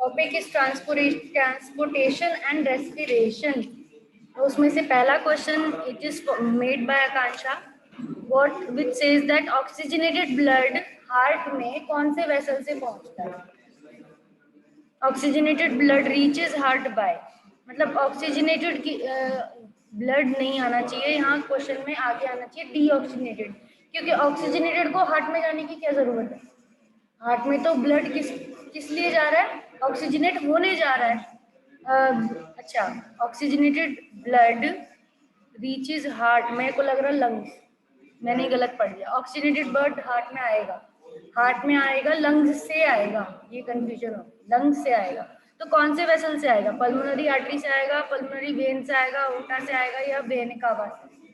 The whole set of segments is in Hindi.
Topic is transportation and respiration. तो उसमें से पहला question it is made by Akanksha, what which says that oxygenated blood heart में कौन से वेसल से पहुंचता है? Oxygenated blood reaches heart by, मतलब ऑक्सीजनेटेड की ब्लड नहीं आना चाहिए यहाँ क्वेश्चन में, आगे आना चाहिए डीऑक्सीजनेटेड, क्योंकि ऑक्सीजनेटेड को हार्ट में जाने की क्या जरूरत है? हार्ट में तो ब्लड किस लिए जा रहा है? ऑक्सीजनेट होने जा रहा है। अच्छा, ऑक्सीजनेटेड ब्लड रीचेज हार्ट, मेरे को लग रहा है लंग्स, मैंने गलत पढ़ लिया। ऑक्सीजनेटेड ब्लड हार्ट में आएगा, हार्ट में आएगा, लंग्स से आएगा, ये कंफ्यूजन हो, लंग्स से आएगा। तो कौन से वेसल से आएगा? पल्मोनरी आर्टरी से आएगा, पल्मोनरी वेन से आएगा, ओटा से आएगा, या वेन कावा से?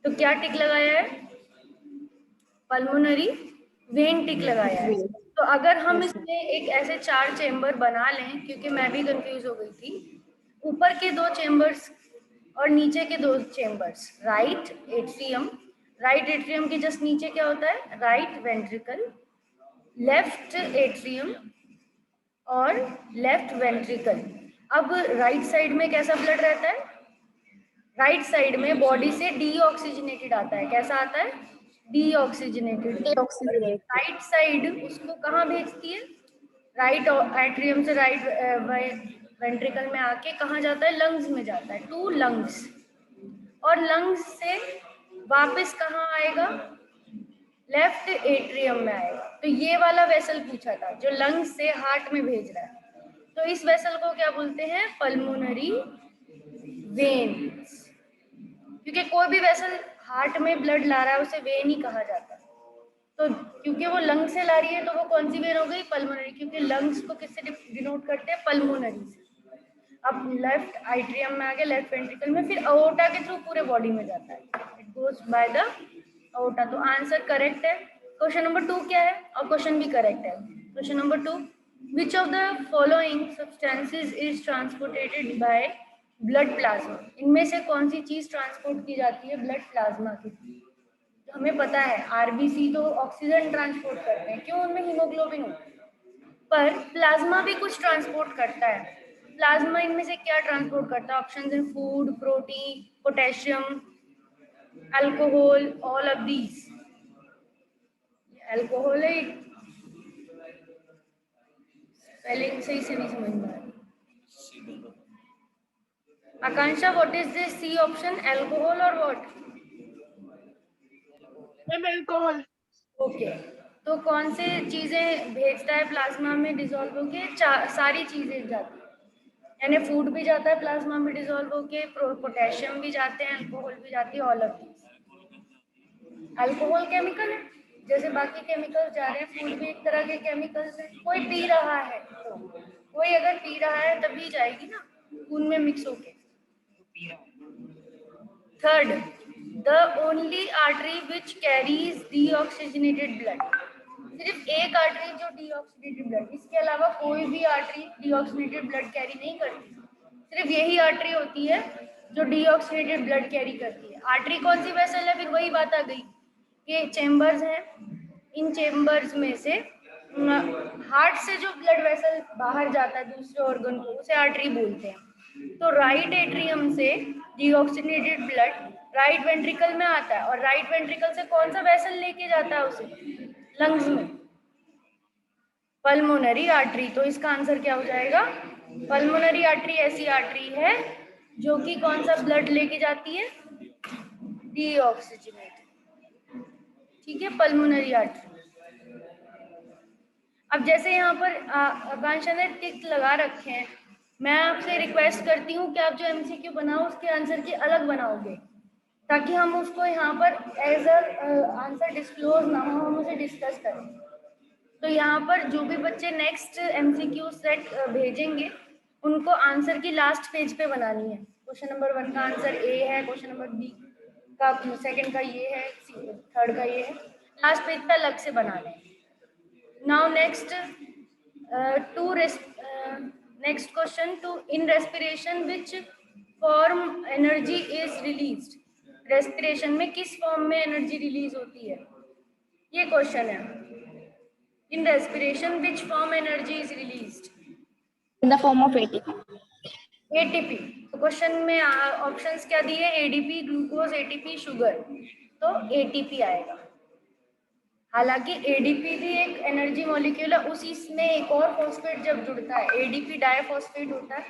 तो क्या टिक लगाया है? पल्मोनरी वेन टिक लगाया है। तो अगर हम इसमें एक ऐसे 4 चेम्बर बना लें, क्योंकि मैं भी कंफ्यूज हो गई थी, ऊपर के 2 चेम्बर्स और नीचे के 2 chambers, right atrium, right atrium के जस्ट नीचे क्या होता है? राइट वेंट्रिकल, लेफ्ट एट्रियम और लेफ्ट वेंट्रिकल। अब राइट साइड में कैसा ब्लड रहता है? राइट साइड में बॉडी से डीऑक्सीजनेटेड आता है। कैसा आता है? डीऑक्सीजनेटेड। राइट साइड उसको कहाँ भेजती है? राइट एट्रियम से राइट वेंट्रिकल में आके कहाँ जाता है? लंग्स में जाता है, टू लंग्स। और लंग्स से वापस कहाँ आएगा? लेफ्ट एट्रियम में आएगा। तो ये वाला वेसल पूछा था जो लंग्स से हार्ट में भेज रहा है, तो इस वेसल को क्या बोलते हैं? Pulmonary veins. क्योंकि कोई भी वेसल हार्ट में ब्लड ला रहा है उसे वेन ही कहा जाता है। तो क्योंकि वो लंग से ला रही है तो वो कौन सी वेन हो गई? पल्मोनरी, क्योंकि लंग्स को किससे डिनोट करते हैं? पल्मोनरी से। अब लेफ्ट आइट्रियम में आ गया, लेफ्ट वेंट्रिकल में, फिर अओर्टा के थ्रू पूरे बॉडी में जाता है, it goes by the aorta. तो आंसर करेक्ट है। क्वेश्चन नंबर 2 क्या है? और क्वेश्चन भी करेक्ट है। Question number 2, which of the following substances is transported by blood plasma? इनमें से कौन सी चीज ट्रांसपोर्ट की जाती है ब्लड प्लाज्मा की? तो हमें पता है आरबीसी तो ऑक्सीजन ट्रांसपोर्ट करते हैं, क्यों? उनमें हीमोग्लोबिन होता है, पर प्लाज्मा भी कुछ ट्रांसपोर्ट करता है। प्लाज्मा इनमें से क्या ट्रांसपोर्ट करता है? ऑप्शंस हैं food, protein, potassium, alcohol, all of these. Alcohol है, स्पेलिंग सही से नहीं समझ में आ रही। Akanksha, what is this C option? Alcohol और व्हाट? अल्कोहल। ओके, तो कौन से चीजें भेजता है प्लाज्मा में डिसॉल्व होके? सारी चीजें जाती है, यानी फूड भी जाता है प्लाज्मा में डिसॉल्व होके, पोटेशियम भी जाते हैं, अल्कोहल भी जाती है, all of these. Alcohol chemical है, जैसे बाकी केमिकल जा रहे हैं, फूड भी एक तरह के केमिकल्स है। कोई पी रहा है तो, कोई अगर पी रहा है तभी जाएगी ना, खून में मिक्स होके। Third, the only artery which carries deoxygenated blood. सिर्फ एक आर्टरी जो डीऑक्सीजनेटेड ब्लड, इसके अलावा कोई भी आर्टरी डीऑक्सीजनेटेड ब्लड कैरी नहीं करती, सिर्फ यही आर्टरी होती है जो डीऑक्सीजनेटेड ब्लड कैरी करती है। आर्टरी कौन सी वेसल है? फिर वही बात आ गई कि चेम्बर्स हैं, इन चेम्बर्स में से हार्ट से जो ब्लड वेसल बाहर जाता है दूसरे ऑर्गन को, उसे आर्टरी बोलते हैं। तो राइट एट्रियम से डीऑक्सीजनेटेड ब्लड राइट वेंट्रिकल में आता है, और राइट वेंट्रिकल से कौन सा वेसल लेके जाता है उसे? लंग्स में, पल्मोनरी आर्टरी। तो इसका आंसर क्या हो जाएगा? पल्मोनरी आर्टरी ऐसी आर्टरी है जो कि कौन सा ब्लड लेके जाती है? डीऑक्सीजनेटेड। ठीक है, पल्मोनरी आर्टरी। अब जैसे यहाँ पर आकांक्षा ने टिक लगा रखे हैं, मैं आपसे रिक्वेस्ट करती हूँ कि आप जो एमसीक्यू बनाओ उसके आंसर की अलग बनाओगे, ताकि हम उसको यहाँ पर एज अ आंसर डिस्क्लोज ना हो, हम उसे डिस्कस करें। तो यहाँ पर जो भी बच्चे नेक्स्ट एमसीक्यू सेट भेजेंगे उनको आंसर की लास्ट पेज पे बनानी है। क्वेश्चन नंबर 1 का आंसर ए है, क्वेश्चन नंबर बी का सेकंड का ये है, थर्ड का ये है, लास्ट पेज पे अलग से बना लें। Now next next question, to in respiration which form energy is released? Respiration में किस फॉर्म में एनर्जी रिलीज होती है? ये क्वेश्चन है। In respiration which form energy is released? In the form of ATP. ATP. तो क्वेश्चन में ऑप्शंस क्या दिए? ADP, glucose, ATP, sugar. तो एटीपी आएगा। हालांकि एडीपी भी एक एनर्जी मॉलिक्यूल है, उसी में एक और फॉस्फेट जब जुड़ता है, एडीपी डाइफॉस्फेट होता है,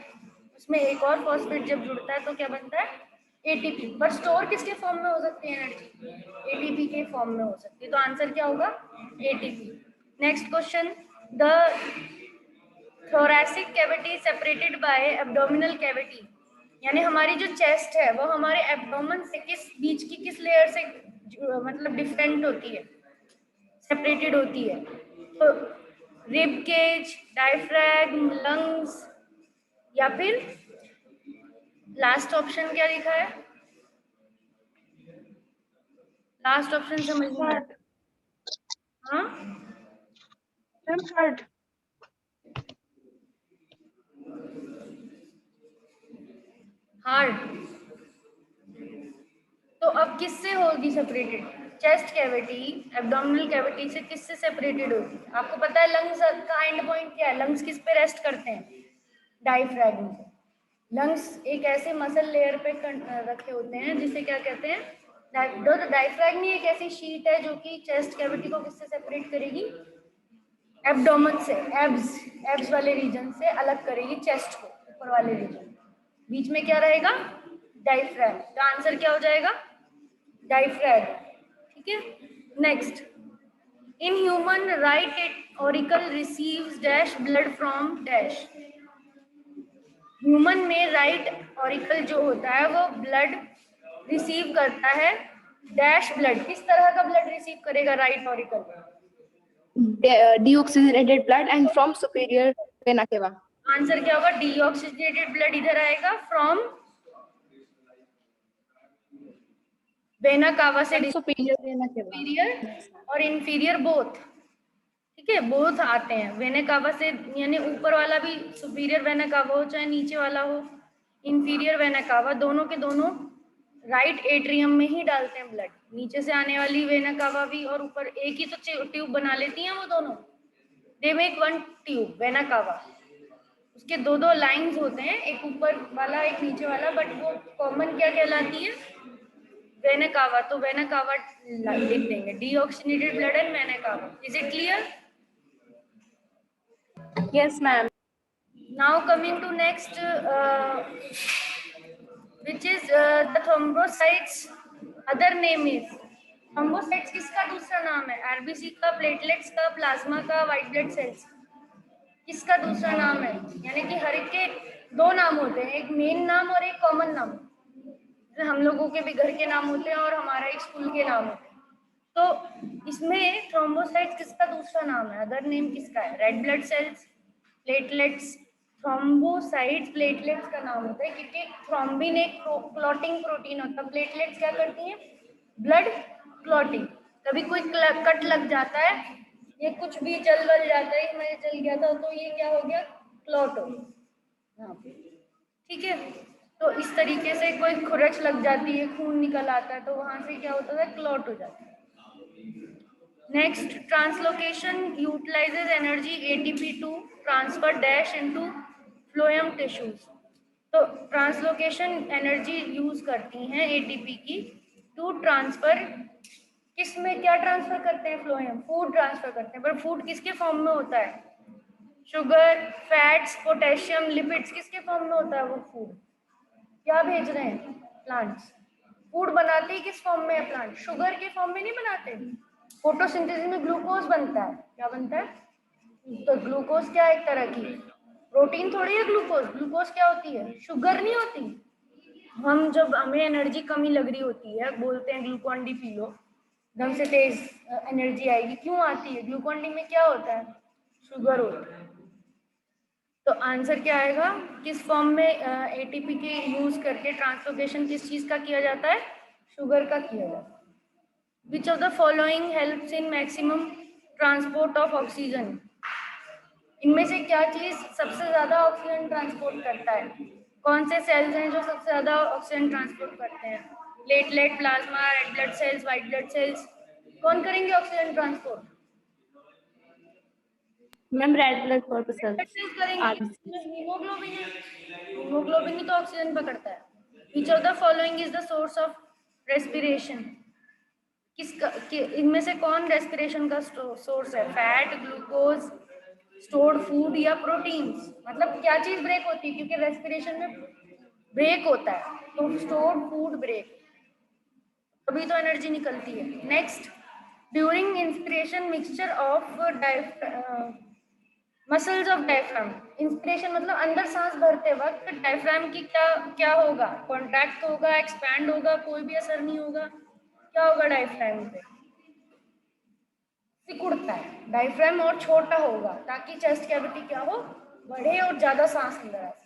उसमें एक और फॉस्फेट जब जुड़ता है तो क्या बनता है? एटीपी। पर स्टोर किसके फॉर्म में हो सकती है एनर्जी? एटीपी के फॉर्म में हो सकती है। तो आंसर क्या होगा? ATP. Next question, the thoracic cavity separated by abdominal cavity, यानी हमारी जो चेस्ट है वो हमारे एब्डोमेन से किस बीच की किस लेयर से मतलब डिफरेंट होती है, सेपरेटेड होती है? तो रिब केज, डायफ्रैगम, लंग्स, या फिर लास्ट ऑप्शन क्या लिखा है? लास्ट ऑप्शन समझ नहीं आया। हाँ, हार्ट। हार्ट। तो अब किससे होगी separated? Chest cavity abdominal cavity से किससे सेपरेटेड होगी? आपको पता है लंग्स का एंड पॉइंट क्या है? लंग्स किस पे रेस्ट करते हैं? डायफ्रैगम पे। लंग्स एक ऐसे मसल लेयर पे रखे होते हैं जिसे क्या कहते हैं? डायफ्रैगम एक ऐसी शीट है जो कि चेस्ट कैविटी को किससे सेपरेट करेगी? एब्डोमेन से, एब्स वाले रीजन से अलग करेगी चेस्ट को, ऊपर वाले रीजन। बीच में क्या रहेगा? डायफ्रैगम। तो आंसर क्या हो जाएगा? डायफ्रैगम। ठीक है। Next, in human right auricle receives dash blood from dash. Human में राइट ऑरिकल जो होता है वो ब्लड रिसीव करता है डैश ब्लड। किस तरह का ब्लड रिसीव करेगा right auricle? Deoxygenated blood and from superior vena cava. Answer क्या होगा? डीऑक्सीजनेटेड ब्लड इधर आएगा फ्रॉम वेना कावा से। Superior vena cava. सुपीरियर और इंफीरियर बोथ, ठीक है, बोथ आते हैं वेना कावा से, यानी ऊपर वाला भी सुपीरियर वेना कावा हो चाहे नीचे वाला हो इंफीरियर वेना कावा, दोनों के दोनों राइट एट्रियम में ही डालते हैं ब्लड। नीचे से आने वाली वेना कावा भी और ऊपर एक ही तो ट्यूब बना लेती हैं वो दोनों, they make one tube vena cava. उसके दो दो लाइंस होते हैं, एक ऊपर वाला एक नीचे वाला, बट वो कॉमन क्या कहलाती है? Vena cava. तो वेना कावा लिख देंगे, deoxygenated blood and vena cava. Is it clear? Yes, ma'am. Now coming to next, which is the thrombocytes other name is। thrombocytes किसका दूसरा नाम है? आरबीसी का, प्लेटलेट्स का, प्लाज्मा का, व्हाइट ब्लड सेल्स, किसका दूसरा नाम है? यानी कि हर एक के दो नाम होते हैं, एक मेन नाम और एक कॉमन नाम। हम लोगों के भी घर के नाम होते हैं और हमारा एक स्कूल के नाम होते हैं। तो इसमें थ्रोम्बोसाइट्स किसका दूसरा नाम है? अदर नेम किसका है? Red blood cells, platelets. Thrombocytes platelets का नाम होता है क्योंकि थ्रोम्बिन एक क्लॉटिंग प्रोटीन होता है। प्लेटलेट्स क्या करती हैं? Blood clotting. कभी कोई कट लग जाता है, ये कुछ भी जल वल जाता है, मैं जल गया था तो ये क्या हो गया? क्लॉट हो गया यहाँ पे। ठीक है। तो इस तरीके से कोई खुरच लग जाती है, खून निकल आता है, तो वहां से क्या होता है? क्लॉट हो जाता है। Next, translocation utilises energy ATP to transfer dash into phloem tissues. तो ट्रांसलोकेशन एनर्जी यूज करती हैं एटीपी की टू ट्रांसफर, किस में क्या ट्रांसफर करते हैं? फ्लोएम, फूड ट्रांसफर करते हैं। पर फूड किसके फॉर्म में होता है? शुगर, फैट्स, पोटेशियम, लिपिड्स, किसके फॉर्म में होता है वो फूड? क्या भेज रहे हैं? प्लांट्स। फूड बनाते ही किस फॉर्म में है प्लांट? शुगर के फॉर्म में नहीं बनाते। फोटोसिंथेसिस में ग्लूकोज बनता है। क्या बनता है? तो ग्लूकोज क्या है? एक तरह की प्रोटीन थोड़ी है ग्लूकोज। ग्लूकोज क्या होती है? शुगर नहीं होती। हम जब हमें एनर्जी कमी लग रही होती है, बोलते हैं ग्लूकॉन डी पी लो, दम से तेज एनर्जी आएगी। क्यों आती है? ग्लूकॉन डी में क्या होता है? शुगर होता है। तो आंसर क्या आएगा? किस फॉर्म में एटीपी के यूज करके ट्रांसलोकेशन किस चीज का किया जाता है? शुगर का किया जाता है। विच of the following helps in maximum transport of oxygen? इनमें से क्या चीज सबसे ज्यादा ऑक्सीजन ट्रांसपोर्ट करता है? कौन से सेल्स हैं जो सबसे ज्यादा ऑक्सीजन ट्रांसपोर्ट करते हैं? Platelet, plasma, red blood cells, white blood cells. कौन करेंगे oxygen transport? Ma'am red blood corpuscles exercise करेंगे आरबीसी। इसमें हीमोग्लोबिन है, हीमोग्लोबिन ही तो ऑक्सीजन पकड़ता है। विच of the following is the source of respiration, इनमें से कौन रेस्पिरेशन का सोर्स है? फैट, ग्लूकोज, स्टोर्ड फूड या प्रोटीन्स? मतलब क्या चीज ब्रेक होती है, क्योंकि रेस्पिरेशन में ब्रेक होता है, तो स्टोर्ड फूड ब्रेक, तभी तो एनर्जी निकलती है। Next, during inspiration mixture of muscles of diaphragm, inspiration मतलब अंदर सांस भरते वक्त डायफ्राम की क्या क्या होगा? कॉन्ट्रैक्ट होगा, एक्सपैंड होगा, कोई भी असर नहीं होगा। क्या होगा डायफ्राम पे? सिकुड़ता है डायफ्राम और छोटा होगा ताकि चेस्ट कैविटी क्या हो, बढ़े और ज्यादा सांस अंदर आ सके।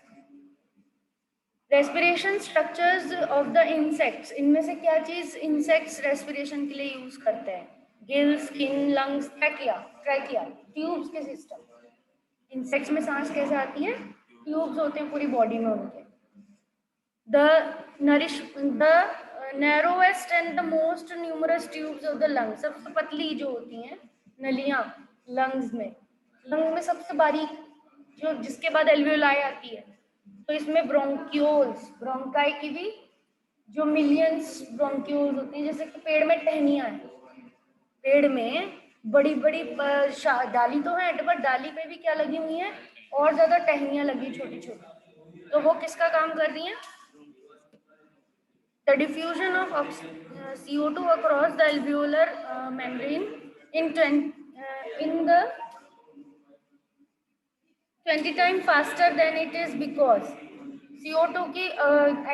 Respiration structures of the insects, इनमें से क्या चीज इंसेक्ट्स रेस्पिरेशन के लिए यूज करते हैं? Gill, skin, lungs, trachea, trachea tubes के सिस्टम। इंसेक्ट्स में सांस कैसे आती है? ट्यूब्स होते हैं पूरी बॉडी में उनके। The narrowest and the most numerous tubes of the lung, सबसे पतली जो होती हैं नलियां लंग्स में, लंग में सबसे बारीक जो, जिसके बाद एल्वियोलाई आती है, तो इसमें ब्रोंक्यूल्स, ब्रोंकाई की भी जो मिलियंस ब्रोंक्यूल्स होती हैं, जैसे कि पेड़ में टहनियां हैं, पेड़ में बड़ी बड़ी डाली तो है, बट डाली पे भी क्या लगी हुई है? और ज्यादा टहनियां लगी छोटी छोटी, तो वो किसका काम कर रही हैं? The diffusion of CO2 across the alveolar membrane in the 20 times faster than it is because CO2 की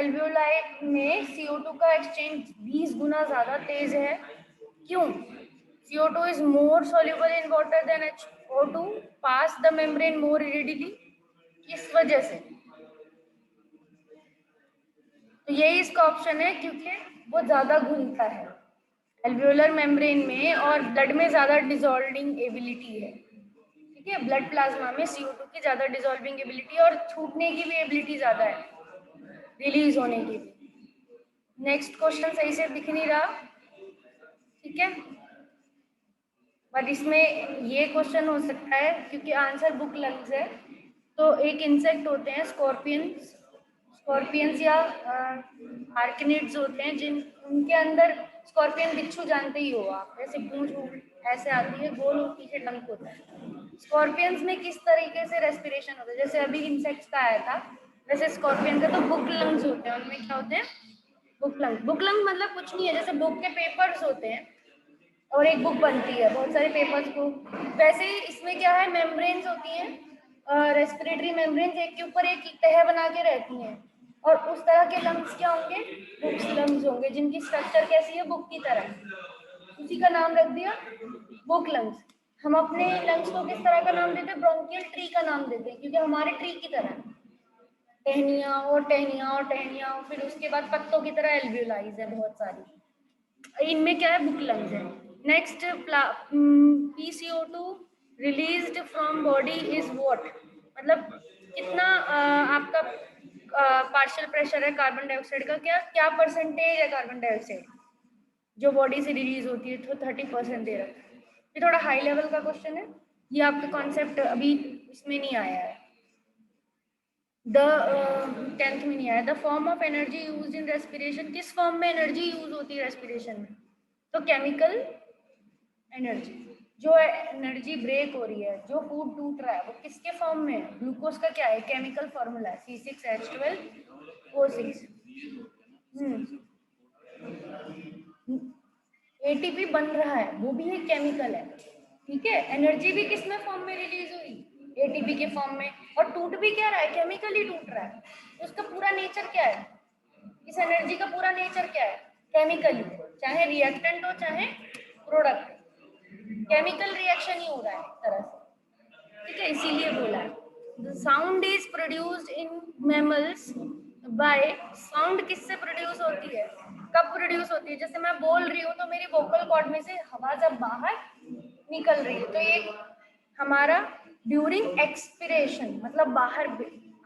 alveoli में CO2 का एक्सचेंज 20 गुना ज्यादा तेज है। क्यों? CO2 is more soluble in water than HO2, pass the membrane more readily, किस वजह से? तो यही इसका ऑप्शन है, क्योंकि वो ज्यादा घुलता है एल्वियोलर मेम्ब्रेन में और ब्लड में ज्यादा डिसॉल्विंग एबिलिटी है। ठीक है, ब्लड प्लाज्मा में CO2 की ज्यादा डिसॉल्विंग एबिलिटी और छूटने की भी एबिलिटी ज्यादा है, रिलीज होने की भी। नेक्स्ट क्वेश्चन सही से दिख नहीं रहा, ठीक है, बट इसमें ये क्वेश्चन हो सकता है क्योंकि आंसर बुक लंग्स है। तो एक इंसेक्ट होते हैं स्कॉर्पियंस, स्कॉर्पियंस या आर्कनिड्स होते हैं, जिन उनके अंदर स्कॉर्पियन बिच्छू जानते ही हो आप, ऐसे पूंछ ऐसे आती है गोल और पीछे डंक होता है। स्कॉर्पियंस में किस तरीके से रेस्पिरेशन होता है? जैसे अभी इंसेक्ट्स का आया था, वैसे स्कॉर्पियन का तो बुक लंग्स होते हैं, उनमें क्या होते हैं? Book lung. बुक लंग मतलब कुछ नहीं है, जैसे बुक के पेपर्स होते हैं और एक बुक बनती है बहुत सारे पेपर्स को, वैसे ही इसमें क्या है, मेम्ब्रेन्स होती हैं, रेस्पिरेटरी मेम्ब्रेन्स एक के ऊपर एक तह बना के रहती हैं, और उस तरह के लंग्स क्या होंगे? बुक्स लंग्स होंगे, जिनकी स्ट्रक्चर कैसी है? बुक की तरह, उसी का नाम रख दिया बुक लंग्स। हम अपने लंग्स को किस तरह का नाम देते हैं? ब्रोंकियल ट्री का नाम देते हैं, क्योंकि हमारे ट्री की तरह टहनियां और टहनियां और टहनियां, फिर उसके बाद पत्तों की तरह एल्वियोलाइज है बहुत सारी, इनमें क्या है? बुक लंग्स है। Next, PCO2 released from body is what, मतलब कितना आपका पार्शियल प्रेशर है कार्बन डाइऑक्साइड का, क्या क्या परसेंटेज है कार्बन डाइऑक्साइड जो बॉडी से रिलीज होती है? तो 30% दे रखा है। ये थोड़ा हाई लेवल का क्वेश्चन है, ये आपका कॉन्सेप्ट अभी इसमें नहीं आया है, द 10th में नहीं आया। The form of energy use in respiration, किस फॉर्म में एनर्जी यूज होती है रेस्पिरेशन में? तो केमिकल एनर्जी, जो एनर्जी ब्रेक हो रही है, जो फूड टूट रहा है, वो किसके फॉर्म में है? ग्लूकोज का क्या है? केमिकल फॉर्मूला है C6H12O6। एटीपी बन रहा है, वो भी एक केमिकल है, ठीक है। एनर्जी भी किस में फॉर्म में रिलीज हुई? एटीपी के फॉर्म में, और टूट भी क्या रहा है? केमिकल ही टूट रहा है। तो उसका पूरा नेचर क्या है? इस एनर्जी का पूरा नेचर क्या है? केमिकल ही, चाहे रिएक्टेंट हो चाहे प्रोडक्ट, केमिकल रिएक्शन ही हो रहा है एक तरह से, ठीक है, इसीलिए बोला है। The sound is produced in mammals by, sound किससे प्रोड्यूस होती है? कब प्रोड्यूस होती है? जैसे मैं बोल रही हूँ तो मेरी वोकल कॉर्ड में से हवा जब बाहर निकल रही है, तो ये हमारा ड्यूरिंग एक्सपिरेशन, मतलब बाहर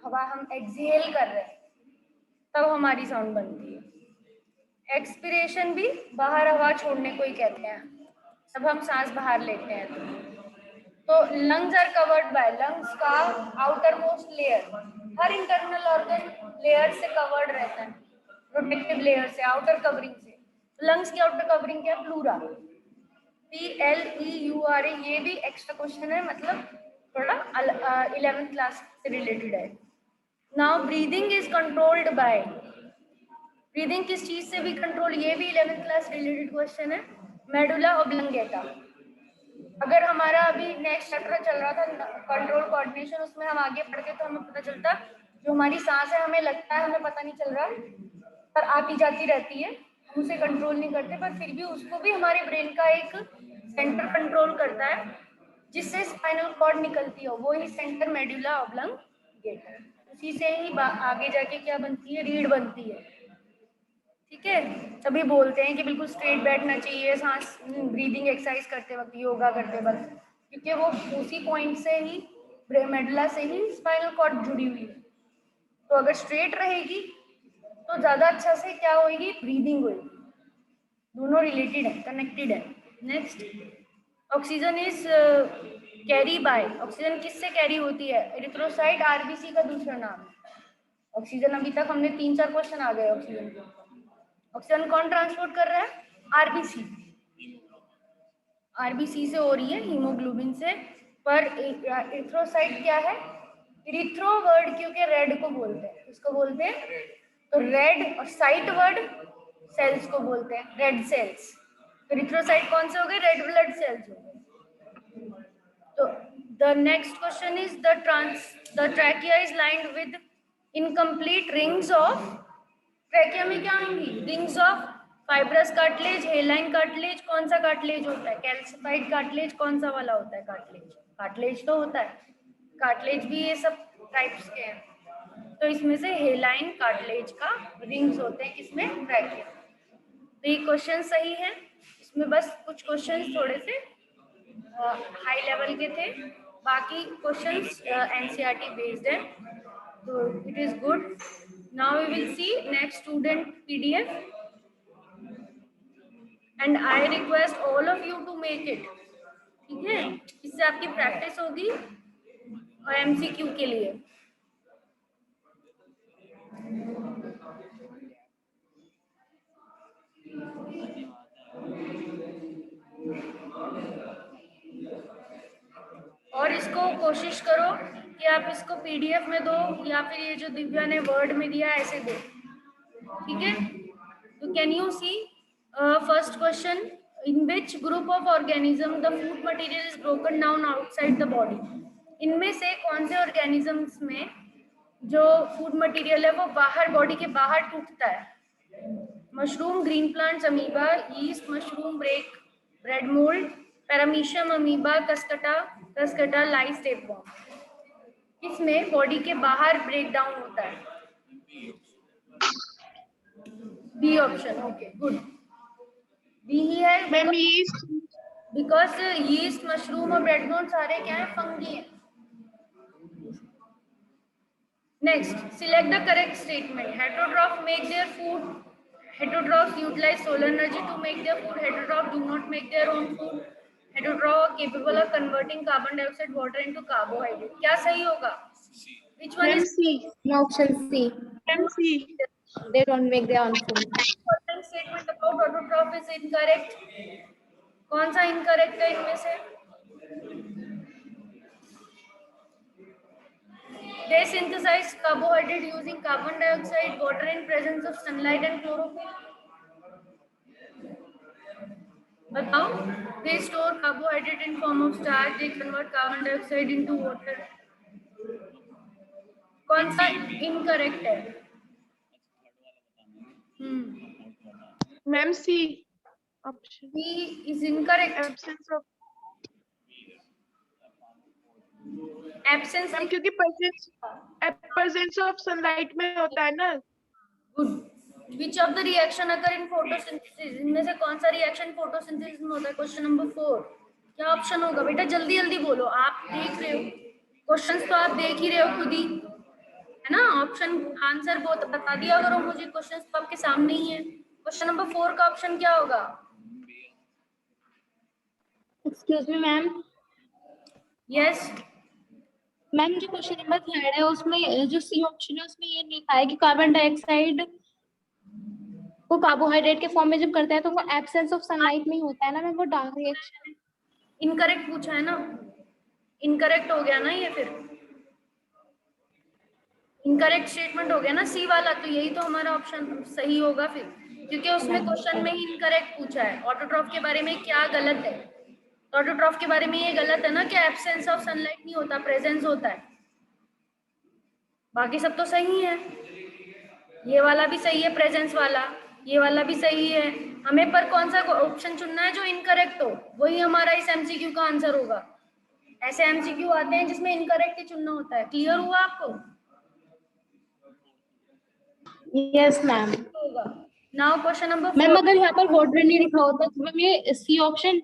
हवा हम एक्सहेल कर रहे हैं, तब हमारी साउंड बनती है। एक्सपिरेशन भी बाहर हवा छोड़ने को ही कहते हैं, तब हम सांस बाहर लेते हैं। तो lungs are covered by, lungs का आउटर मोस्ट लेयर हर इंटरनल ऑर्गन लेयर से कवर्ड रहता है, प्रोटेक्टिव लेयर से, आउटर कवरिंग से। लंग्स की आउटर कवरिंग क्या है? Pleura, PLEURA। ये भी एक्स्ट्रा क्वेश्चन है, मतलब थोड़ा 11th क्लास से रिलेटेड है। Now breathing is controlled by, breathing किस चीज से भी कंट्रोल, ये भी 11th क्लास रिलेटेड क्वेश्चन है, मेडुला ऑब्लंगेटा। अगर हमारा अभी नेक्स्ट चैप्टर चल रहा था कंट्रोल कोऑर्डिनेशन, उसमें हम आगे पढ़ते तो हमें पता चलता जो हमारी सांस है हमें लगता है हमें पता नहीं चल रहा, पर आती जाती रहती है, हम उसे कंट्रोल नहीं करते, पर फिर भी उसको भी हमारे ब्रेन का एक सेंटर कंट्रोल करता है जिससे स्पाइनल कॉर्ड निकलती है, वो ही सेंटर मेडुला ऑब्लंगेटा। उसी से ही आगे जाके क्या बनती है? रीढ़ बनती है। ठीक है, तभी बोलते हैं कि बिल्कुल स्ट्रेट बैठना चाहिए सांस ब्रीदिंग एक्सरसाइज करते वक्त, योगा करते वक्त, क्योंकि वो उसी पॉइंट से ही मेडुला से ही स्पाइनल कॉर्ड जुड़ी हुई है। तो अगर स्ट्रेट रहेगी तो ज़्यादा अच्छा से क्या होगी? ब्रीदिंग होगी। दोनों रिलेटेड है, कनेक्टेड है। Next, oxygen is carry by, oxygen किससे कैरी होती है? एरिथ्रोसाइट आरबीसी का दूसरा नाम है ऑक्सीजन। अभी तक हमने 3-4 क्वेश्चन आ गए ऑक्सीजन के। ऑक्सीजन कौन ट्रांसपोर्ट कर रहा है? आरबीसी, आरबीसी से हो रही है, हीमोग्लोबिन से। पर एरिथ्रोसाइट क्या है? इरिथ्रो वर्ड क्योंकि रेड को बोलते हैं, इसको बोलते हैं, तो रेड, और साइट वर्ड सेल्स को बोलते हैं, रेड सेल्स। एरिथ्रोसाइट कौन से हो गए? रेड ब्लड सेल्स हो गए। तो the next question is the trachea is lined with incomplete rings of, trachea में क्या आएंगी? Rings of fibrous cartilage, हेलाइन cartilage. कौन सा कार्टिलेज होता है? Calcified cartilage. कौन सा वाला होता है कार्टिलेज? कार्टिलेज तो होता है, कार्टिलेज भी ये सब टाइप्स के हैं, तो इसमें से हेलाइन कार्टिलेज का रिंग्स होते हैं किसमें? ट्रैकिया। तो ये क्वेश्चन सही है, इसमें बस कुछ क्वेश्चन थोड़े से हाई लेवल के थे, बाकी क्वेश्चंस एनसीईआरटी बेस्ड है, तो it is good. Now we will see next student PDF and I request all of you to make it. ठीक है, इससे आपकी प्रैक्टिस होगी और एमसीक्यू के लिए। और इसको कोशिश करो कि आप इसको पीडीएफ में दो, या फिर ये जो दिव्या ने वर्ड में दिया ऐसे दो। ठीक है, तो can you see first question, in which group of organism the food material is broken down outside the body. इनमें से कौन से ऑर्गेनिजम्स में जो फूड मटेरियल है वो बाहर, बॉडी के बाहर टूटता है? Mushroom, green plants, amoeba, yeast, mushroom, bread mould, paramecium amoeba, cuscuta, lice, tapeworm. इसमें बॉडी के बाहर ब्रेक डाउन होता है। B option, okay good, B ही है। Ma'am yeast, because yeast, mushroom और ब्रेड मोल्ड सारे क्या है? फंगी है। Next, select the correct statement. Heterotrophs make their food. Heterotrophs utilize solar energy to make their food. Heterotrophs do not make their own food. Heterotrophs are capable of converting carbon dioxide, water into carbohydrate. क्या सही होगा? Which one ma'am is C, Option C. Ma'am C, They don't make their own food. following statement about autotroph is incorrect? कौन सा incorrect है इनमें से? They synthesize carbohydrate using carbon dioxide, water in presence of sunlight and chlorophyll. बताओ, they store carbohydrate in form of starch, they convert carbon dioxide into water. कौन सा incorrect है? Ma'am C option, B is incorrect. Absence of, Absence. Ma'am क्योंकि प्रेजेंस ऑफ सनलाइट में होता है ना। Good. Which of the reaction occur in photosynthesis? इनमें से कौन सा रिएक्शन फोटोसिंथेसिस में होता है? क्वेश्चन नंबर 4 क्या ऑप्शन होगा? बेटा जल्दी जल्दी बोलो, आप देख रहे हो क्वेश्चंस, तो आप देख ही रहे हो खुद ही, है ना? ऑप्शन आंसर बहुत बता दिया करो मुझे, क्वेश्चंस तो आपके सामने ही है। क्वेश्चन नंबर 4 का ऑप्शन क्या होगा? Excuse me, ma'am. Yes, ma'am जो क्वेश्चन नंबर 3 है उसमें जो सी ऑप्शन है उसमें ये लिखा है कि कार्बन डाइऑक्साइड को कार्बोहाइड्रेट के फॉर्म में जब करता है तो वो एब्सेंस ऑफ सनलाइट में ही होता है ना मैम, वो डार्क रिएक्शन। इनकरेक्ट पूछा है ना, इनकरेक्ट हो गया ना ये, फिर इनकरेक्ट स्टेटमेंट हो गया ना सी वाला, तो यही तो हमारा ऑप्शन सही होगा फिर, क्योंकि उसमें क्वेश्चन में ही इनकरेक्ट पूछा है। ऑटोट्रॉफ के बारे में क्या गलत है? तो ऑटोट्रॉफ के बारे में ये गलत है ना कि एब्सेंस ऑफ सनलाइट नहीं होता, प्रेजेंस होता है। बाकी सब तो सही है, ये वाला भी सही है, प्रेजेंस वाला, ये वाला भी सही है। हमें पर कौन सा ऑप्शन चुनना है जो इनकरेक्ट हो, वही हमारा इस एमसीक्यू का आंसर होगा। ऐसे एमसीक्यू आते हैं जिसमें इनकरेक्ट ही चुनना होता है। क्लियर हुआ आपको? Yes ma'am. होगा। Now question number ma'am 4। अगर यहाँ पर वाटर नहीं लिखा होता तो मैम ये सी ऑप्शन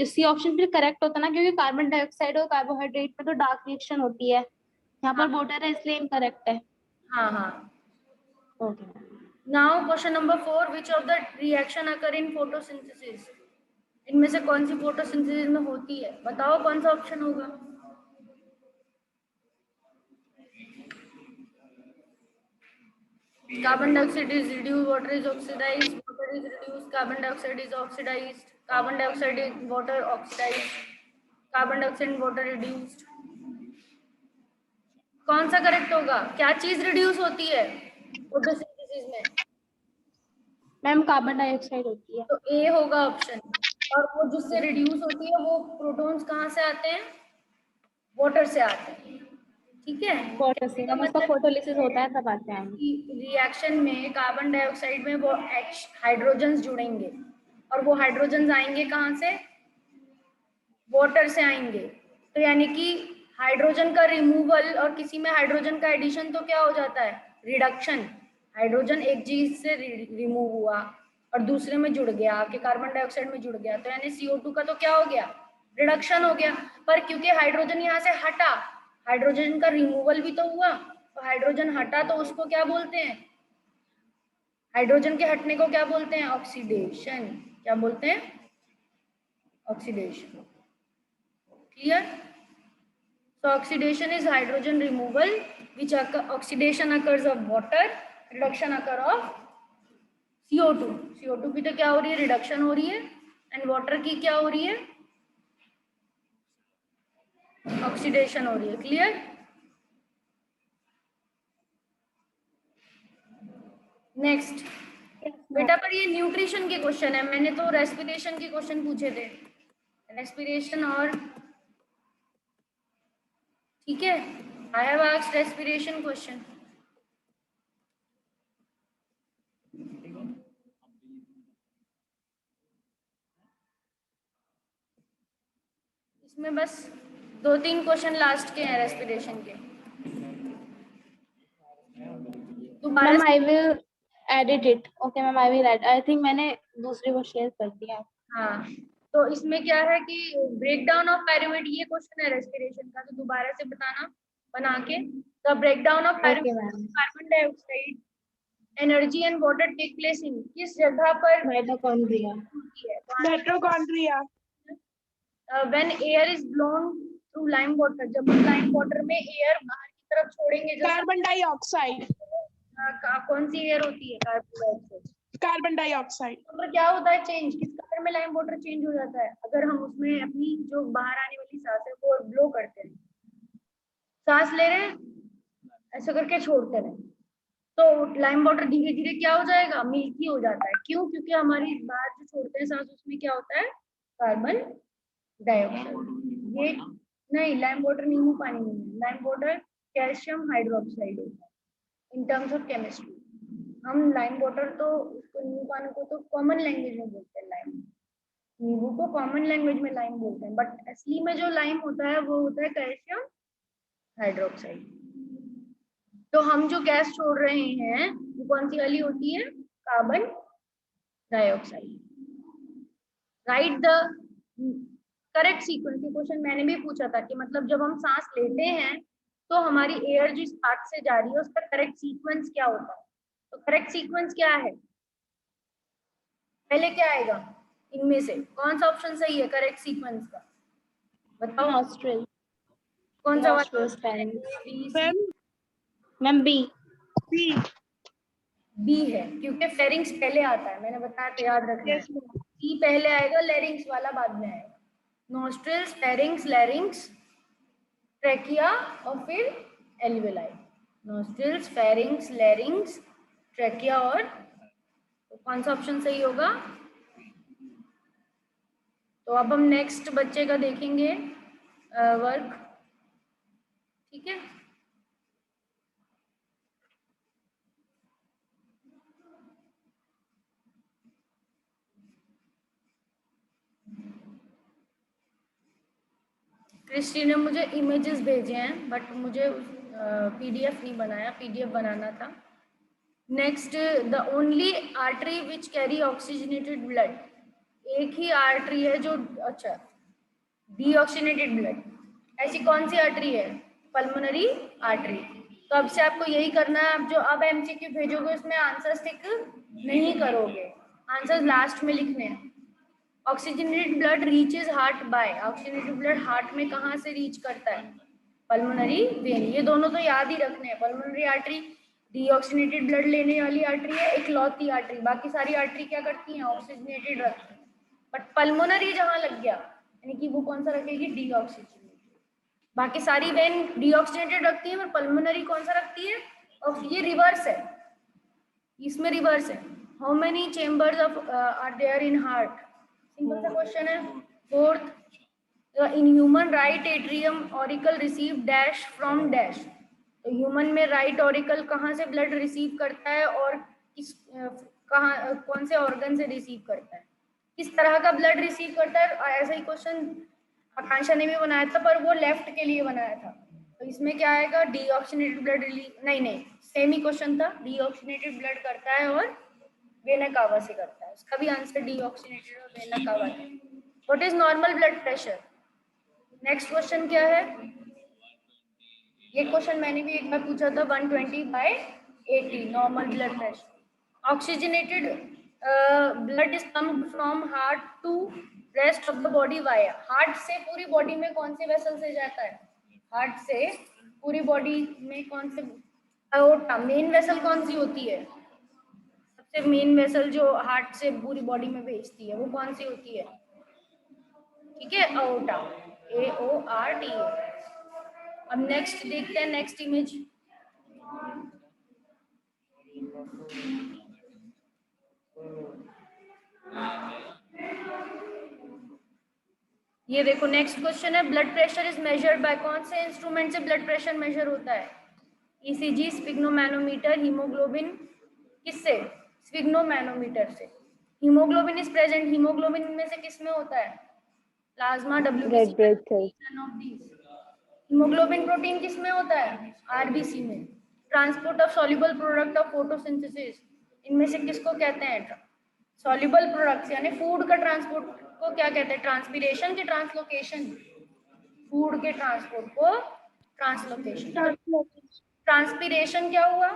सी ऑप्शन फिर करेक्ट होता ना, क्योंकि कार्बन डाइऑक्साइड और कार्बोहाइड्रेट में तो डार्क रिएक्शन होती है, यहाँ पर वाटर है इसलिए इनकरेक्ट है। हाँ हाँ। Okay. Now question number 4, which of the reaction occur in photosynthesis? इनमें से कौन सी फोटोसिंथेसिस में होती है? बताओ कौन सा ऑप्शन होगा। Carbon dioxide is reduced, water is oxidized, water is reduced, carbon dioxide is oxidized, carbon dioxide is water oxidized, carbon dioxide and water reduced। कौन सा करेक्ट होगा? क्या चीज रिड्यूस होती है फोटोसिंथेसिस में? मैम कार्बन डाइऑक्साइड होती है। तो ए होगा ऑप्शन। और वो जिससे रिड्यूस होती है वो प्रोटॉन्स कहाँ से आते हैं? वाटर से आते हैं। ठीक है, वाटर से तो मैम उसका मतलब फोटोलिसिस होता है तब आते हैं। रिएक्शन में कार्बन डाइऑक्साइड में वो हाइड्रोजन्स जुड़ेंगे, और वो हाइड्रोजन्स आएंगे कहाँ से? वाटर से आएंगे। तो यानी कि हाइड्रोजन का रिमूवल और किसी में हाइड्रोजन का एडिशन तो क्या हो जाता है? रिडक्शन। हाइड्रोजन एक चीज से रिमूव हुआ और दूसरे में जुड़ गया, आपके कार्बन डाइऑक्साइड में जुड़ गया, तो यानी CO2 का तो क्या हो गया? रिडक्शन हो गया। पर क्योंकि हाइड्रोजन यहाँ से हटा, हाइड्रोजन का रिमूवल भी तो हुआ, तो हाइड्रोजन हटा तो उसको क्या बोलते हैं? हाइड्रोजन के हटने को क्या बोलते हैं? ऑक्सीडेशन। क्या बोलते हैं? Oxidation. Clear? So oxidation is hydrogen removal, which oxidation occurs of water, reduction occur of CO2। CO2 की तो क्या हो रही है? रिडक्शन हो रही है। एंड वाटर की क्या हो रही है? ऑक्सीडेशन हो रही है। क्लियर? नेक्स्ट बेटा, पर ये न्यूट्रिशन के क्वेश्चन है, मैंने तो रेस्पिरेशन के क्वेश्चन पूछे थे, रेस्पिरेशन और ठीक है, I have asked respiration question. इसमें बस 2-3 क्वेश्चन लास्ट के हैं रेस्पिरेशन के। दोबारा ma'am I will edit it. Okay ma'am I will add, I think मैंने दूसरे को शेयर कर दिया। हाँ, तो इसमें क्या है कि ब्रेक डाउन ऑफ पायरुवेट, ये क्वेश्चन है रेस्पिरेशन का, तो दोबारा से बताना बना के। The break down of okay ma'am. Carbon dioxide energy and water take place in, किस जगह पर माइटोकॉन्ड्रिया। होती है? Mitochondria. When air is blown through lime water, जब हम लाइम वाटर में एयर बाहर की तरफ छोड़ेंगे, जो Carbon dioxide. कौन सी एयर होती है? Carbon dioxide. Carbon dioxide. तो क्या होता है चेंज? किस कलर में लाइम वाटर चेंज हो जाता है अगर हम उसमें अपनी जो बाहर आने वाली सांस है वो ब्लो करते हैं? सांस ले रहे हैं, ऐसा करके छोड़ते रहे, तो लाइम वाटर धीरे धीरे क्या हो जाएगा? मिल्की हो जाता है। क्यों? क्योंकि हमारी बाहर जो छोड़ते हैं सांस, उसमें क्या होता है? Carbon dioxide. ये नहीं, लाइम वाटर नींबू पानी नहीं है, लाइम वाटर कैल्शियम हाइड्रोक्साइड होता है इन टर्म्स ऑफ केमिस्ट्री। हम लाइम वाटर तो उसको, नींबू पानी को तो कॉमन लैंग्वेज में बोलते हैं लाइम, नींबू को कॉमन लैंग्वेज में लाइम बोलते हैं, बट असली में जो लाइम होता है वो होता है कैल्शियम हाइड्रोक्साइड। तो हम जो गैस छोड़ रहे हैं वो कौन सी वाली होती है? Carbon dioxide. Right the correct sequence. ये क्वेश्चन मैंने भी पूछा था कि मतलब जब हम सांस लेते हैं तो हमारी एयर जो इस हार्ट से जा रही है उसका करेक्ट सीक्वेंस क्या होता है? तो करेक्ट सीक्वेंस क्या है? पहले क्या आएगा? इनमें से कौन सा ऑप्शन सही है करेक्ट सीक्वेंस का? बताओ नॉस्ट्रल, कौन सा वाला? Nostrils, pharynx. B, C, ma'am ma'am B. B. B है क्योंकि फेरिंग्स पहले आता है, मैंने बताया तो याद रखना है। Yes ma'am. बी पहले आएगा, लैरिंग्स वाला बाद में आएगा। नॉस्ट्रल्स, फेरिंग्स, लैरिंग्स, ट्रेकिया और फिर एल्वेलाई। नॉस्ट्रल्स, फेरिंग्स, लैरिंग्स, ट्रेकिया और तो कौन सा ऑप्शन सही होगा? तो अब हम नेक्स्ट बच्चे का देखेंगे वर्क, ठीक है। क्रिस्टी ने मुझे इमेजेस भेजे हैं बट मुझे पीडीएफ नहीं बनाया, पीडीएफ बनाना था। Next, the only artery which carry oxygenated blood. एक ही आर्टरी है जो, अच्छा, डीऑक्सीजनेटेड ब्लड। ऐसी कौन सी आर्टरी है? Pulmonary artery. तो अब से आपको यही करना है। आप जो अब एमसीक्यू भेजोगे उसमें आंसर्स टिक नहीं करोगे, आंसर्स लास्ट में लिखने हैं। Oxygenated blood reaches heart by. Oxygenated blood heart में कहाँ से रीच करता है? Pulmonary vein. ये दोनों तो याद ही रखने हैं। पल्मोनरी आर्टरी डीऑक्सीजनेटेड ब्लड लेने वाली आर्टरी है, इकलौती आर्टरी। बाकी सारी आर्टरी क्या करती हैं? ऑक्सीजनेटेड रखती हैं। बट पल्मोनरी जहां लग गया यानी कि वो कौन सा रखेगी? डीऑक्सीजनेटेड। बाकी सारी वेन डीऑक्सीजनेटेड रखती है, पर पल्मोनरी कौन सा रखती है? और ये रिवर्स है, इसमें रिवर्स है। How many chambers of are there in heart? Simple सा क्वेश्चन है। Fourth, in human right atrium auricle receive dash from dash. तो ह्यूमन में राइट ऑरिकल कहाँ से ब्लड रिसीव करता है और किस कहाँ कौन से ऑर्गन से रिसीव करता है? किस तरह का ब्लड रिसीव करता है? ऐसा ही क्वेश्चन आकांक्षा ने भी बनाया था, पर वो लेफ्ट के लिए बनाया था। तो इसमें क्या आएगा? डीऑक्सीजनेटेड ब्लड रिलीज, नहीं सेम ही क्वेश्चन था। डीऑक्सीजनेटेड ब्लड करता है और वेना कावा से करता है। उसका भी आंसर डीऑक्सीजनेटेड और वेना कावा है। What is normal blood pressure? Next question क्या है? ये क्वेश्चन मैंने भी एक बार पूछा था। 120/80 normal blood pressure. Oxygenated blood is come from heart to rest of the body via. Heart से पूरी बॉडी में कौन से वेसल से जाता है? हार्ट से पूरी बॉडी में कौन से? अयोर्टा। मेन वेसल कौन सी होती है? सबसे मेन वेसल जो हार्ट से पूरी बॉडी में भेजती है वो कौन सी होती है? ठीक है, अयोर्टा, AORTA। अब नेक्स्ट देखते हैं, नेक्स्ट इमेज। ये देखो नेक्स्ट क्वेश्चन है, blood pressure is measured by. कौन से इंस्ट्रूमेंट से ब्लड प्रेशर मेजर होता है? ECG, sphygmomanometer, haemoglobin. किससे? स्फिग्नोमैनोमीटर से। Haemoglobin is present. हीमोग्लोबिन में से किस में होता है? Plasma, WBC। हीमोग्लोबिन प्रोटीन किस में होता है? RBC में। Transport of soluble product of photosynthesis, इनमें से किसको कहते हैं? सॉल्युबल प्रोडक्ट्स यानी फूड का ट्रांसपोर्ट को क्या कहते हैं? ट्रांसपीरेशन की ट्रांसलोकेशन। फूड के ट्रांसपोर्ट को ट्रांसलोकेशन। ट्रांसपीरेशन क्या हुआ?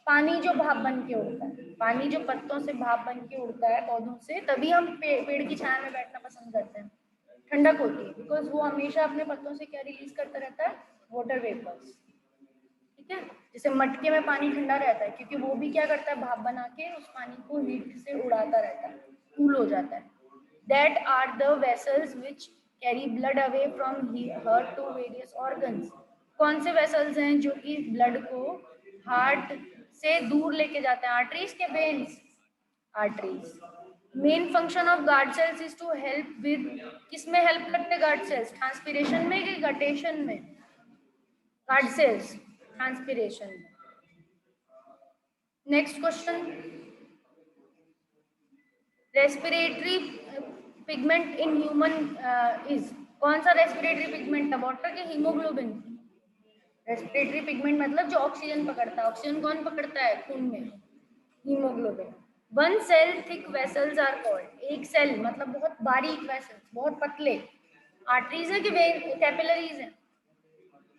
पानी जो भाप बन के उड़ता है, पानी जो पत्तों से भाप बन के उड़ता है पौधों से, तभी हम पेड़ की छाया में बैठना पसंद करते हैं। ठंडक होती है बिकॉज वो हमेशा अपने पत्तों से क्या रिलीज करता रहता है? Water vapours. ठीक है, जैसे मटके में पानी ठंडा रहता है क्योंकि वो भी क्या करता है? भाप बना के उस पानी को हीट से उड़ाता रहता है, कूल हो जाता है। That are the vessels which carry blood away from heart to various organs. कौन से वेसल्स हैं जो कि ब्लड को हार्ट से दूर लेके जाते हैं? आर्टरीज के veins? Arteries. Main function of guard cells is to help with. किसमें हेल्प करते हैं गार्ड सेल्स? ट्रांसपीरेशन में कि गटेशन में? गार्ड सेल्स ट्रांसपीरेशन में। Next question, respiratory pigment in human is. कौन सा रेस्पिरेटरी पिगमेंट है? वाटर के हीमोग्लोबिन? रेस्पिरेटरी पिगमेंट मतलब जो ऑक्सीजन पकड़ता है। ऑक्सीजन कौन पकड़ता है? खून में, haemoglobin. One cell thick vessels are called. एक सेल मतलब बहुत बारीक वेसल्स, बहुत पतले। आर्टरीज है कि कैपिलरीज है?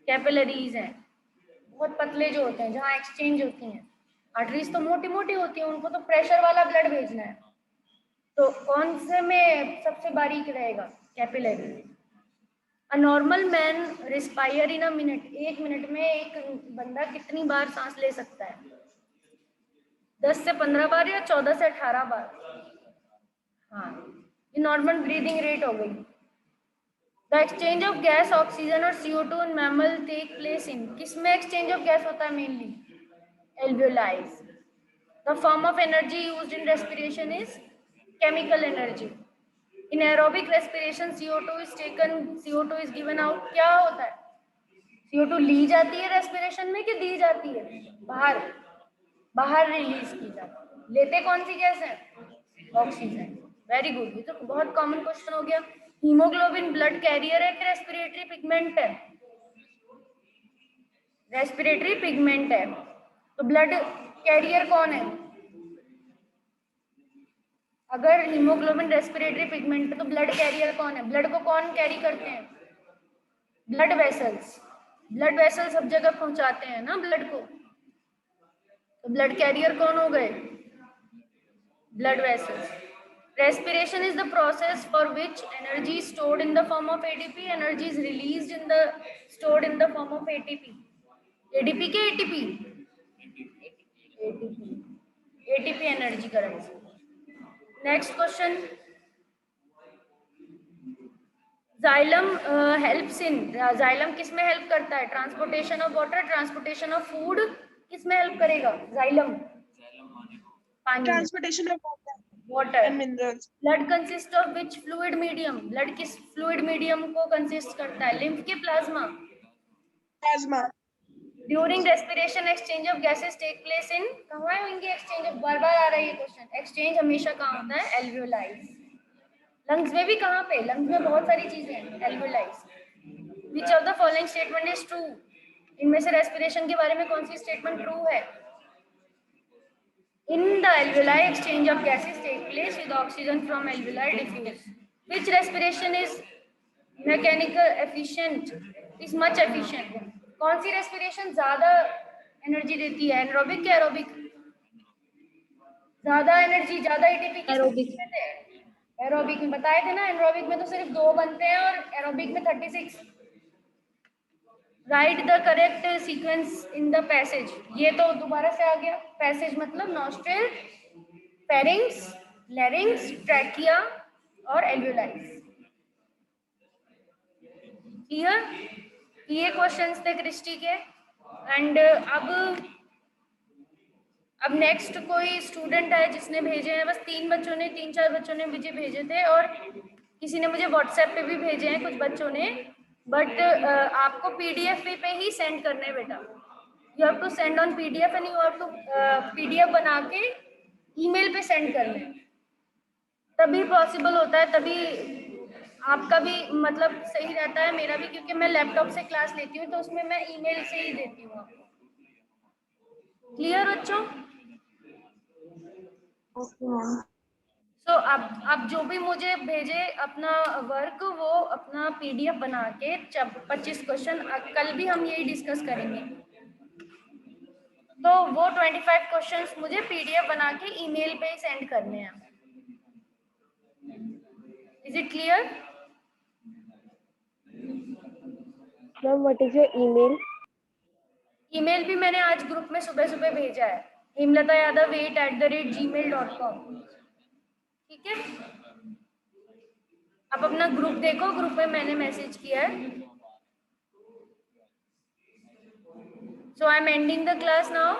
कैपिलरीज हैं, बहुत पतले जो होते हैं जहाँ एक्सचेंज होती हैं। आर्टरीज तो मोटी मोटी होती है, उनको तो प्रेशर वाला ब्लड भेजना है। तो कौन से में सबसे बारीक रहेगा? Capillary. A normal man respire in a minute, 1 minute में एक बंदा कितनी बार सांस ले सकता है? 10 से 15 बार या 14 से 18 बार? हाँ, ये नॉर्मल ब्रीदिंग रेट हो गई। The exchange of gas oxygen और CO2 in mammal take place in, किसमें एक्सचेंज ऑफ गैस होता है mainly? Alveoli. The form of energy used in respiration is chemical energy. In aerobic respiration CO2 is taken, CO2 is given out. क्या होता है? CO2 ली जाती है रेस्पिरेशन में कि दी जाती है? बाहर, बाहर रिलीज की जाती है। लेते कौन सी गैस है? ऑक्सीजन। वेरी गुड, ये तो बहुत कॉमन क्वेश्चन हो गया। हीमोग्लोबिन ब्लड कैरियर है कि रेस्पिरेटरी पिगमेंट है? रेस्पिरेटरी पिगमेंट है। तो ब्लड कैरियर कौन है? अगर हीमोग्लोबिन रेस्पिरेटरी पिगमेंट है तो ब्लड कैरियर कौन है? ब्लड को कौन कैरी करते हैं? Blood vessels. ब्लड वेसल्स सब जगह पहुंचाते हैं ना ब्लड को, तो ब्लड कैरियर कौन हो गए? Blood vessels. Respiration is the process for which energy is stored in the form of ATP, energy is released in the stored in the form of ATP. ADP के ATP? ATP, ATP energy currency. Next question, xylem helps in, xylem किस में हेल्प करता है? Transportation of water, transportation of food, किस में हेल्प करेगा जाइलम? पानी। Transportation of water and minerals. Blood consist of which fluid medium? Blood किस फ्लूइड मीडियम को कंसिस्ट करता है? लिम्फ के plasma? Plasma. During respiration exchange of gases take place in, कहाँ होंगे एक्सचेंज ऑफ? बार बार आ रहा है ये क्वेश्चन। एक्सचेंज हमेशा कहाँ होता है? एल्वियोलाइज। लंग्स में भी कहाँ पे? लंग्स में बहुत सारी चीजें हैं। एल्वियोलाइज। विच of the following statement is true? इनमें से रेस्पिरेशन के बारे में कौन सी स्टेटमेंट ट्रू है? In the alveoli, exchange of gases take place with oxygen from alveoli diffuse. Which respiration is mechanical efficient? Is much efficient. कौन सी respiration ज़्यादा एनर्जी देती है? एनरोबिक या एरोबिक? ज़्यादा एनर्जी, ज़्यादा ATP किस Aerobic. में थे? एरोबिक में बताए थे ना। एनरोबिक में तो सिर्फ 2 बनते हैं और एरोबिक में 36। Right the correct sequence in the passage. ये तो दोबारा से आ गया। पैसेज मतलब नॉस्ट्रिल, फेरिंग्स, लैरिंग्स, ट्रैकिया और एल्वियोलाइज। क्लियर? ये क्वेश्चंस थे क्रिस्टी के। एंड अब नेक्स्ट कोई स्टूडेंट है जिसने भेजे हैं, बस 3-4 बच्चों ने मुझे भेजे थे और किसी ने मुझे व्हाट्सएप पे भी भेजे हैं कुछ बच्चों ने, बट आपको PDF पे ही सेंड करने हैं बेटा। You have to send on PDF and you have to PDF बना के ईमेल पे सेंड करने, तभी पॉसिबल होता है, तभी आपका भी मतलब सही रहता है, मेरा भी, क्योंकि मैं लैपटॉप से क्लास लेती हूँ तो उसमें मैं ईमेल से ही देती हूँ आपको। क्लियर बच्चों? सो अब जो भी मुझे भेजे अपना वर्क, वो अपना PDF बना के 25 क्वेश्चन, कल भी हम यही डिस्कस करेंगे, तो वो 25 क्वेश्चंस मुझे PDF बना के ईमेल पे ही सेंड करने हैं। Is it clear? Ma'am what is your email? Email भी मैंने आज ग्रुप में सुबह सुबह भेजा है, hemlatayadav8@gmail.com। ठीक है, आप अपना ग्रुप देखो, ग्रुप में मैंने मैसेज किया है। So I am ending the class now.